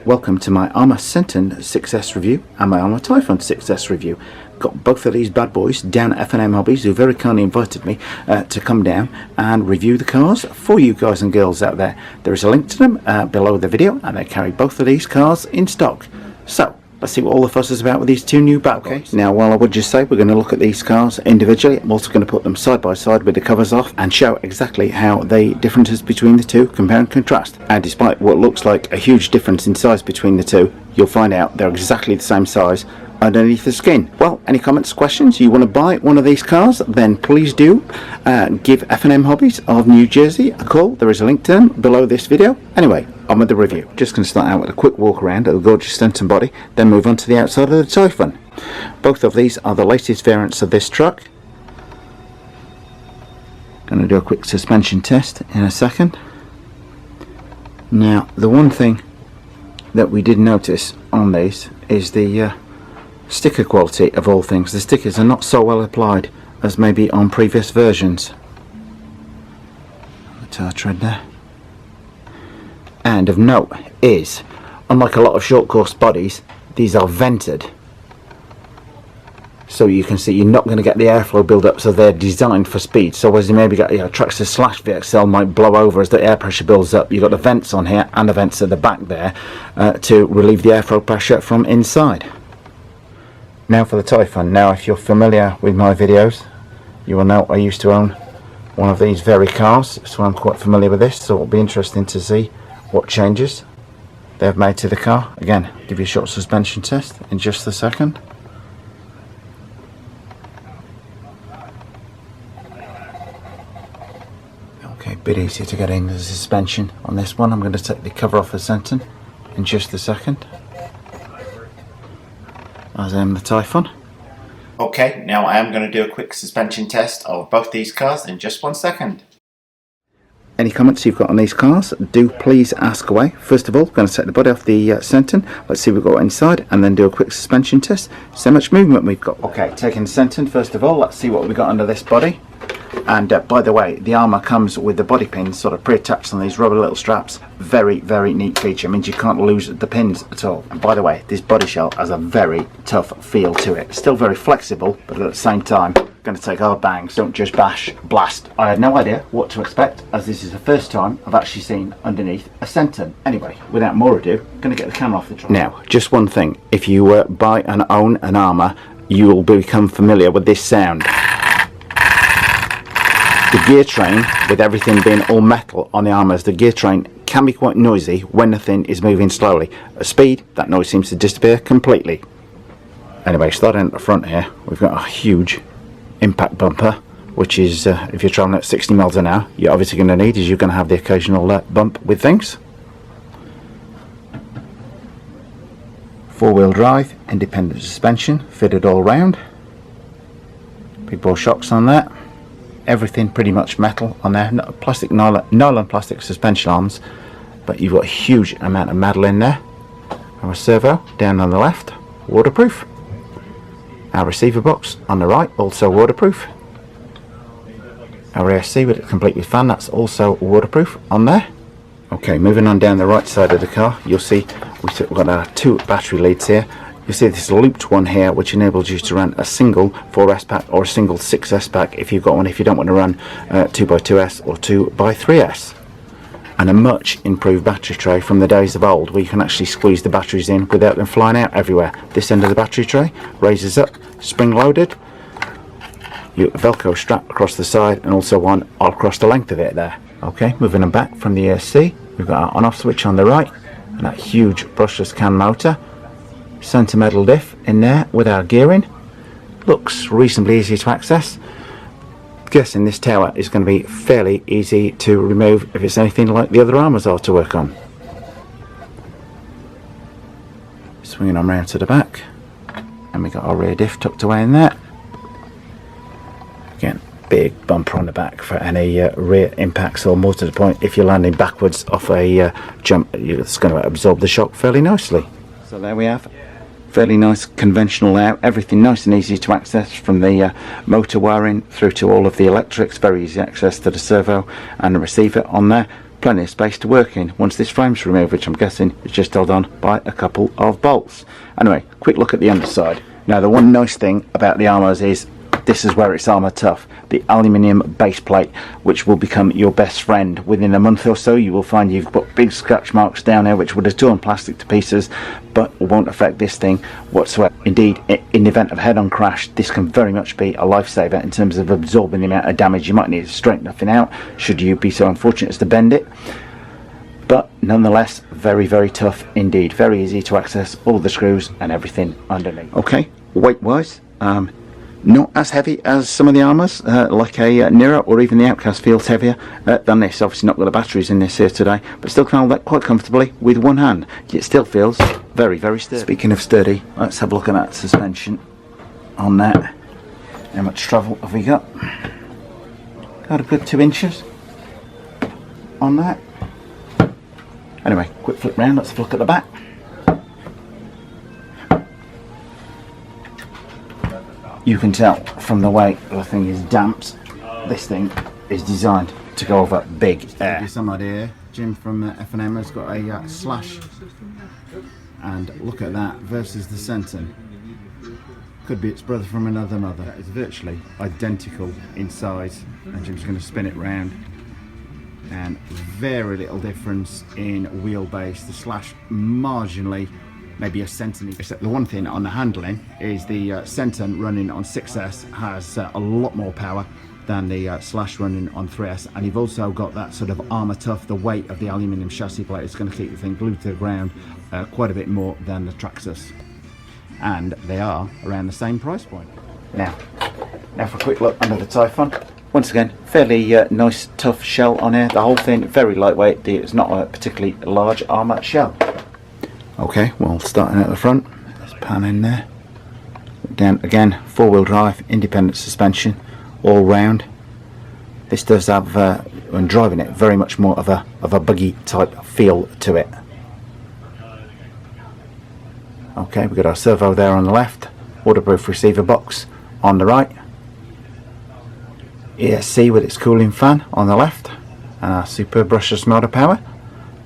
welcome to my Armma Senton 6S review and my Armma Typhon 6S review. Got both of these bad boys down at F&M Hobbies, who very kindly invited me to come down and review the cars for you guys and girls out there. There is a link to them below the video, and they carry both of these cars in stock. So let's see what all the fuss is about with these two new bad boys. Now, while I would just say we're going to look at these cars individually, I'm also going to put them side by side with the covers off and show exactly how the differences between the two compare and contrast. And despite what looks like a huge difference in size between the two, you'll find out they're exactly the same size underneath the skin. Well, any comments, questions? You want to buy one of these cars? Then please do give F&M Hobbies of New Jersey a call. There is a link to them below this video. Anyway, on with the review. Just going to start out with a quick walk around of the gorgeous Senton body, then move on to the outside of the Typhon. Both of these are the latest variants of this truck. Going to do a quick suspension test in a second. Now, the one thing that we did notice on these is the sticker quality of all things. The stickers are not so well applied as maybe on previous versions. The tire tread there. And of note is, unlike a lot of short course bodies, these are vented. So you can see you're not going to get the airflow build up, so they're designed for speed. So as you maybe got, tractor slash VXL might blow over as the air pressure builds up, you've got the vents on here and the vents at the back there to relieve the airflow pressure from inside. Now for the Typhon. Now, if you're familiar with my videos, you will know I used to own one of these very cars, so I'm quite familiar with this. So it'll be interesting to see what changes they've made to the car. Again, give you a short suspension test in just a second. Okay, a bit easier to get into the suspension on this one. I'm going to take the cover off the Senton in just a second, as I am the Typhon. Okay, now I am going to do a quick suspension test of both these cars in just 1 second. Any comments you've got on these cars, do please ask away. First of all, I'm going to take the body off the Senton. Let's see what we've got inside, and then do a quick suspension test. So much movement we've got. Okay, taking the Senton first of all, let's see what we've got under this body. And by the way, the Armma comes with the body pins sort of pre-attached on these rubber little straps. Very, very neat feature. It means you can't lose the pins at all. And by the way, this body shell has a very tough feel to it. Still very flexible, but at the same time, going to take hard bangs. Don't just bash, blast. I had no idea what to expect, as this is the first time I've actually seen underneath a Senton. Anyway, without more ado, I'm going to get the camera off the truck. Now, just one thing. If you buy and own an Armma, you will become familiar with this sound. The gear train, with everything being all metal on the Armmas, the gear train can be quite noisy when the thing is moving slowly. At speed, that noise seems to disappear completely. Anyway, starting at the front here, we've got a huge impact bumper, which is, if you're travelling at 60 miles an hour, you're obviously going to need, is you're going to have the occasional bump with things. Four-wheel drive, independent suspension, fitted all round. Big ball shocks on that. Everything pretty much metal on there, not plastic, nylon plastic suspension arms, but you've got a huge amount of metal in there. Our servo down on the left, waterproof. Our receiver box on the right, also waterproof. Our ASC with it complete with fan, that's also waterproof on there. Okay, moving on down the right side of the car, you'll see we've got our two battery leads here. You see this looped one here, which enables you to run a single 4S pack or a single 6S pack if you've got one, if you don't want to run 2x2S or 2x3S. And a much improved battery tray from the days of old, where you can actually squeeze the batteries in without them flying out everywhere. This end of the battery tray raises up, spring loaded. You Velcro strap across the side, and also one all across the length of it there. Okay, moving on back from the ASC, we've got our on-off switch on the right, and that huge brushless CAN motor. Centre metal diff in there with our gearing. Looks reasonably easy to access. Guessing this tower is going to be fairly easy to remove if it's anything like the other Armmas are to work on. Swinging on round to the back, and we got our rear diff tucked away in there. Again, big bumper on the back for any rear impacts, or more to the point, if you're landing backwards off a jump, it's going to absorb the shock fairly nicely. So there we have. Fairly nice conventional layout, everything nice and easy to access, from the motor wiring through to all of the electrics. Very easy access to the servo and the receiver on there. plenty of space to work in once this frame's removed, which I'm guessing is just held on by a couple of bolts. Anyway, quick look at the underside. Now, the one nice thing about the Arrmas is this is where it's Arrma Tough, the aluminium base plate, which will become your best friend. Within a month or so, you will find you've got big scratch marks down there which would have torn plastic to pieces, but won't affect this thing whatsoever. Indeed, in the event of head-on crash, this can very much be a lifesaver in terms of absorbing the amount of damage you might need to straighten nothing out, should you be so unfortunate as to bend it. But nonetheless, very, very tough indeed. Very easy to access all the screws and everything underneath. Okay, weight-wise, not as heavy as some of the Arrmas, like a Nero or even the Outcast feels heavier than this. Obviously not got the batteries in this here today, but still can hold that quite comfortably with one hand. It still feels very, very sturdy. Speaking of sturdy, let's have a look at that suspension on that. How much travel have we got? Got a good 2 inches on that. Anyway, quick flip round, let's have a look at the back. You can tell from the way the thing is damped, this thing is designed to go over big air. To give you some idea, Jim from F&M has got a slash, and look at that versus the Senton. Could be its brother from another mother. It's virtually identical in size, and Jim's going to spin it round. And very little difference in wheelbase. The slash marginally, maybe a centimetre. Except the one thing on the handling is the Senton running on 6S has a lot more power than the slash running on 3S, and you've also got that sort of Arrma Tough. The weight of the aluminium chassis plate is going to keep the thing glued to the ground quite a bit more than the Traxxas, and they are around the same price point. Now for a quick look under the Typhon. Once again, fairly nice tough shell on here. The whole thing very lightweight. It's not a particularly large Arrma shell. Okay, well, starting at the front, there's a pan in there. Down again, 4-wheel drive, independent suspension, all round. This does have, when driving it, very much more of a buggy type feel to it. Okay, we've got our servo there on the left, waterproof receiver box on the right. ESC with its cooling fan on the left, and our superb brushless motor power.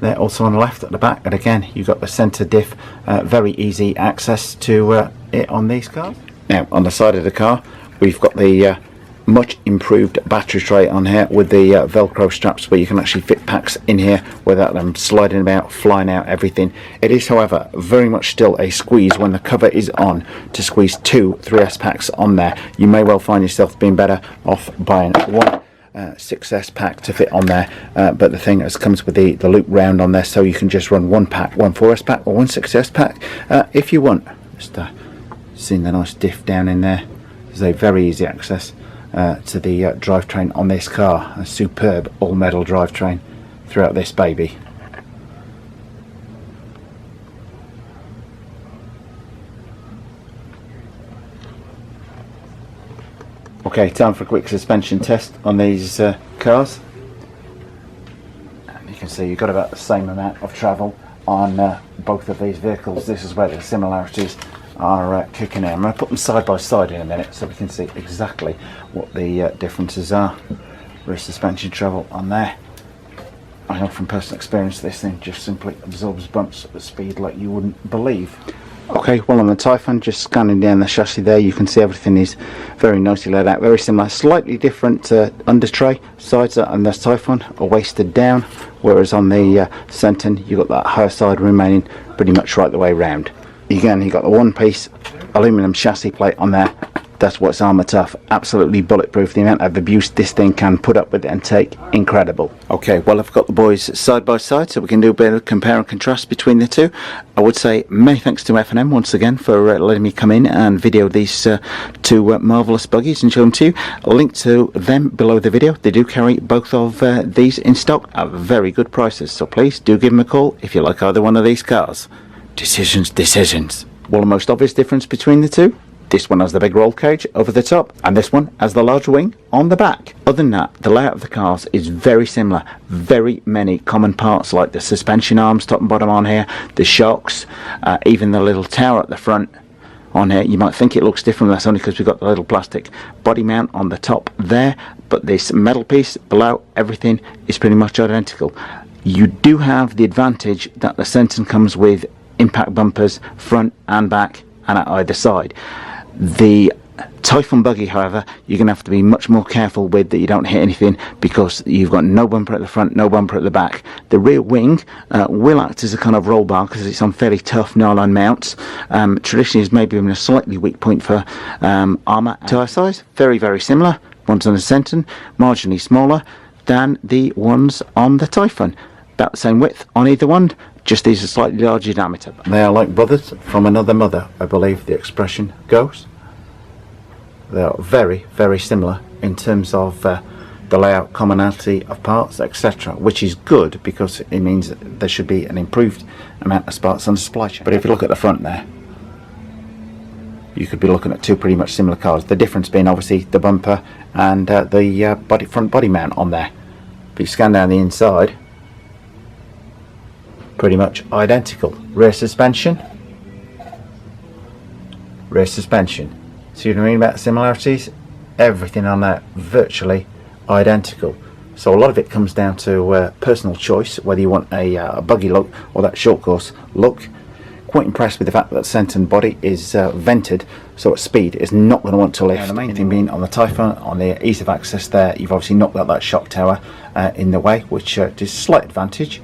They're also on the left at the back, and again you've got the centre diff, very easy access to it on these cars. Now on the side of the car we've got the much improved battery tray on here with the velcro straps, where you can actually fit packs in here without them sliding about, flying out, everything. It is however very much still a squeeze when the cover is on to squeeze 2 3S packs on there. You may well find yourself being better off buying one 6S pack to fit on there, but the thing is comes with the loop round on there, so you can just run one pack, one 4S pack or one 6S pack if you want. Just seeing the nice diff down in there. There's a very easy access to the drivetrain on this car. A superb all metal drivetrain throughout this baby. Okay, time for a quick suspension test on these cars. And you can see you've got about the same amount of travel on both of these vehicles. This is where the similarities are kicking in. I'm going to put them side by side in a minute so we can see exactly what the differences are. Rear suspension travel on there. I know from personal experience this thing just simply absorbs bumps at the speed like you wouldn't believe. Okay, well on the Typhon, just scanning down the chassis there, you can see everything is very nicely laid out, very similar, slightly different under tray. Sides on this Typhon are wasted down, whereas on the Senton you've got that higher side remaining pretty much right the way round. Again, you've got the one piece aluminium chassis plate on there. That's what's Arrma Tough. Absolutely bulletproof. The amount of abuse this thing can put up with and take, incredible. Okay, well I've got the boys side by side so we can do a bit of compare and contrast between the two. I would say many thanks to F&M once again for letting me come in and video these two marvellous buggies and show them to you. A link to them below the video. They do carry both of these in stock at very good prices, so please do give them a call if you like either one of these cars. Decisions. Well, the most obvious difference between the two, this one has the big roll cage over the top and this one has the large wing on the back. Other than that, the layout of the cars is very similar. Very many common parts like the suspension arms top and bottom on here, the shocks, even the little tower at the front on here. You might think it looks different, that's only because we've got the little plastic body mount on the top there, but this metal piece below, everything is pretty much identical. You do have the advantage that the Senton comes with impact bumpers front and back and at either side. The Typhon buggy, however, you're going to have to be much more careful with that you don't hit anything, because you've got no bumper at the front, no bumper at the back. The rear wing will act as a kind of roll bar because it's on fairly tough nylon mounts. Traditionally has maybe been a slightly weak point for Armma tyre size. Very, very similar. Ones on the Senton, marginally smaller than the ones on the Typhon. About the same width on either one, just these are slightly larger diameter. They are like brothers from another mother, I believe the expression goes. They are very, very similar in terms of the layout, commonality of parts, etc., which is good because it means that there should be an improved amount of parts on the supply chain. But if you look at the front there, you could be looking at two pretty much similar cars. The difference being obviously the bumper and the front body mount on there. If you scan down the inside, pretty much identical. Rear suspension. So you know what I mean about similarities? Everything on that virtually identical. So a lot of it comes down to personal choice, whether you want a buggy look or that short course look. Quite impressed with the fact that the Senton body is vented, so at speed it's not going to want to lift. The main thing being on the Typhon, on the ease of access there, you've obviously knocked out that shock tower in the way, which is a slight advantage.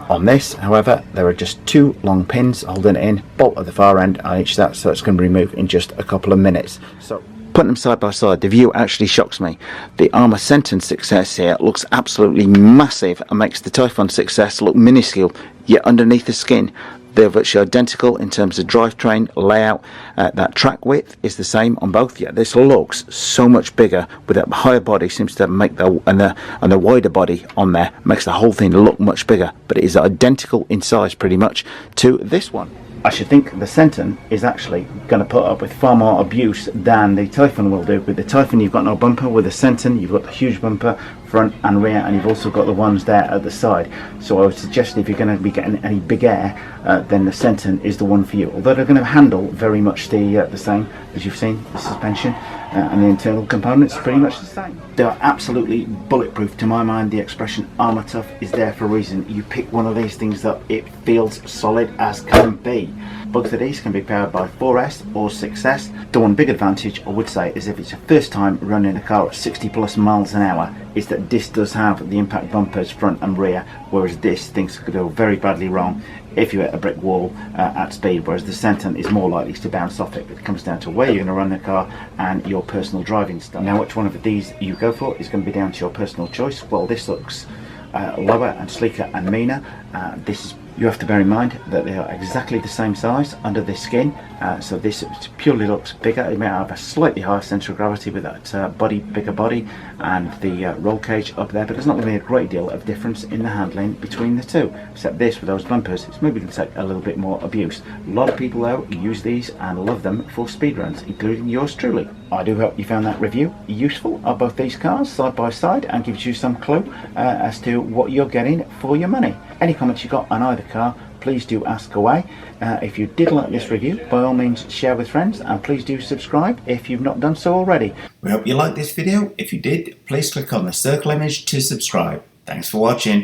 On this, however, there are just two long pins holding it in, bolt at the far end on each side, so it's going to be removed in just a couple of minutes. So putting them side by side, the view actually shocks me. The Armma Senton success here looks absolutely massive and makes the Typhon success look minuscule, yet underneath the skin they're virtually identical in terms of drivetrain layout. That track width is the same on both, yet this looks so much bigger with that higher body. Seems to make and the wider body on there makes the whole thing look much bigger, but it is identical in size pretty much to this one. I should think the Senton is actually going to put up with far more abuse than the Typhon will do. With the Typhon you've got no bumper, with the Senton you've got the huge bumper front and rear, and you've also got the ones there at the side. So I would suggest if you're going to be getting any big air, then the Senton is the one for you. Although they're going to handle very much the same as you've seen, the suspension and the internal components pretty much the same. They are absolutely bulletproof. To my mind, the expression Armma Tough is there for a reason. You pick one of these things up, it feels solid as can be. Both of these can be powered by 4S or 6S. The one big advantage I would say is if it's your first time running a car at 60 plus miles an hour, is that this does have the impact bumpers front and rear, whereas this things could go very badly wrong if you hit a brick wall at speed, whereas the Senton is more likely to bounce off it. But it comes down to where you're going to run the car and your personal driving style. Now which one of these you go for is going to be down to your personal choice. Well, this looks lower and sleeker and meaner. You have to bear in mind that they are exactly the same size under the skin, so this purely looks bigger. It may have a slightly higher centre of gravity with that bigger body and the roll cage up there, but there's not going to be a great deal of difference in the handling between the two, except this with those bumpers, it's maybe going to take a little bit more abuse. A lot of people though use these and love them for speed runs, including yours truly. I do hope you found that review useful of both these cars side by side and gives you some clue as to what you're getting for your money. Any comments you got on either car, please do ask away. If you did like this review, by all means share with friends, and please do subscribe if you've not done so already. We hope you liked this video. If you did, please click on the circle image to subscribe. Thanks for watching.